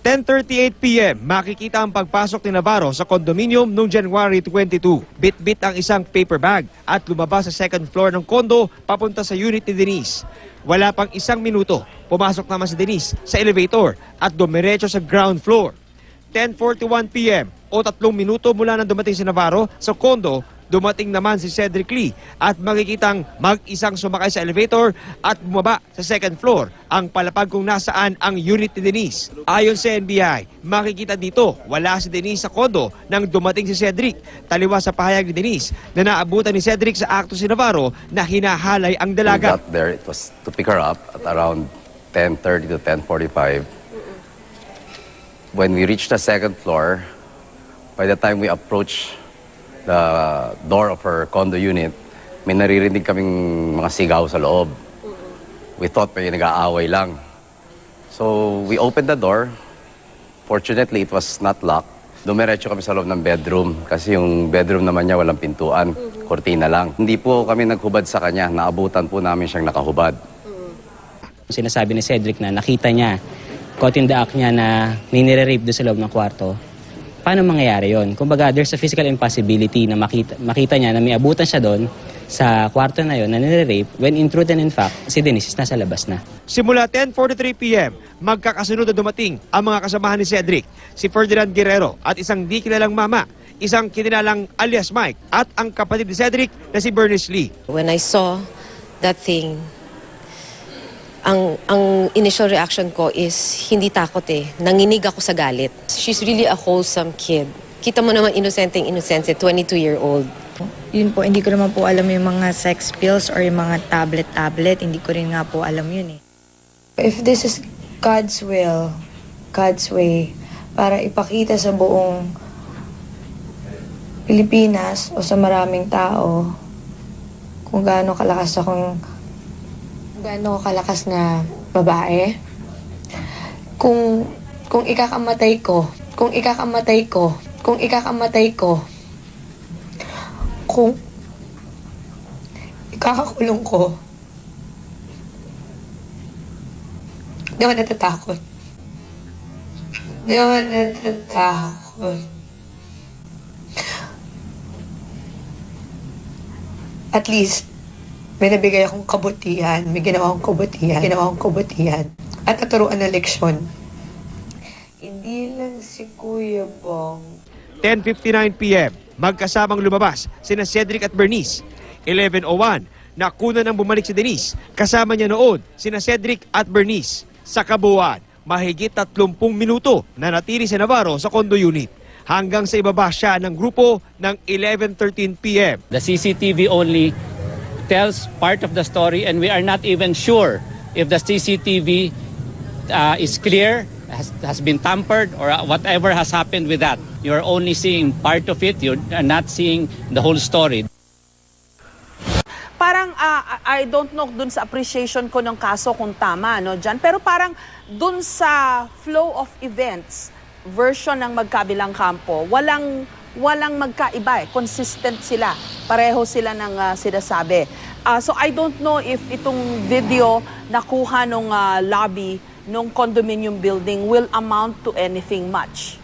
10:38 p.m. makikita ang pagpasok ni Navarro sa condominium noong January 22. Bit-bit ang isang paper bag at lumabas sa second floor ng kondo papunta sa unit ni Denise. Wala pang isang minuto, pumasok naman si Denise sa elevator at dumiretso sa ground floor. 10:41 p.m. o 3 minuto mula nang dumating si Navarro sa kondo, dumating naman si Cedric Lee at makikitang mag-isang sumakay sa elevator at bumaba sa second floor, ang palapag kung nasaan ang unit ni Denise. Ayon sa NBI, makikita dito wala si Denise sa kondo nang dumating si Cedric. Taliwas sa pahayag ni Denise na naabutan ni Cedric sa akto si Navarro na hinahalay ang dalaga. We got there, it was to pick her up at around 10:30 to 10:45. When we reached the second floor, by the time we approached the door of her condo unit, may naririnig kaming mga sigaw sa loob. We thought may nag-aaway lang. So we opened the door. Fortunately, it was not locked. Dumiretso kami sa loob ng bedroom kasi yung bedroom naman niya walang pintuan, kortina lang. Hindi po kami naghubad sa kanya, naabutan po namin siyang nakahubad. Sinasabi ni Cedric na nakita niya, caught in the act niya na ninire-rape doon sa loob ng kwarto. Paano mangyayari yon? Kumbaga, there's a physical impossibility na makita niya na may abutan siya doon sa kwarto na yon na nire-rape when in truth and in fact, si Denise nasa labas na. Simula 10:43 p.m., magkakasunod na dumating ang mga kasamahan ni Cedric, si Ferdinand Guerrero at isang di kilalang mama, isang kinilalang alias Mike at ang kapatid ni Cedric na si Bernice Lee. When I saw that thing, ang initial reaction ko is hindi takot eh. Nanginig ako sa galit. She's really a wholesome kid. Kita mo naman inosenteng inosente, 22-year-old. Yun po, hindi ko naman po alam yung mga sex pills or yung mga tablet. Hindi ko rin nga po alam yun eh. If this is God's will, God's way, para ipakita sa buong Pilipinas o sa maraming tao kung gaano kalakas na babae. Kung ikakamatay ko, kung ikakakulong ko, di ako natatakot. At least, may nabigay akong kabutihan, may ginawa akong kabutihan, at naturuan na leksyon. Hindi lang si Kuya Bong. 10:59 p.m., magkasamang lumabas sina Cedric at Bernice. 11:01, nakuna nang bumalik si Denise. Kasama niya noon sina Cedric at Bernice. Sa kabuuan, mahigit 30 minuto na natiri si Navarro sa condo unit hanggang sa ibaba siya ng grupo ng 11:13 p.m. The CCTV only tells part of the story and we are not even sure if the CCTV is clear, has been tampered or whatever has happened with that. You're only seeing part of it, you're not seeing the whole story. Parang I don't know dun sa appreciation ko ng kaso kung tama, no, Jan? Pero parang dun sa flow of events, version ng magkabilang kampo, walang magkaiba eh. Consistent sila. Pareho sila ng sinasabi. So I don't know if itong video nakuha nung lobby nung condominium building will amount to anything much.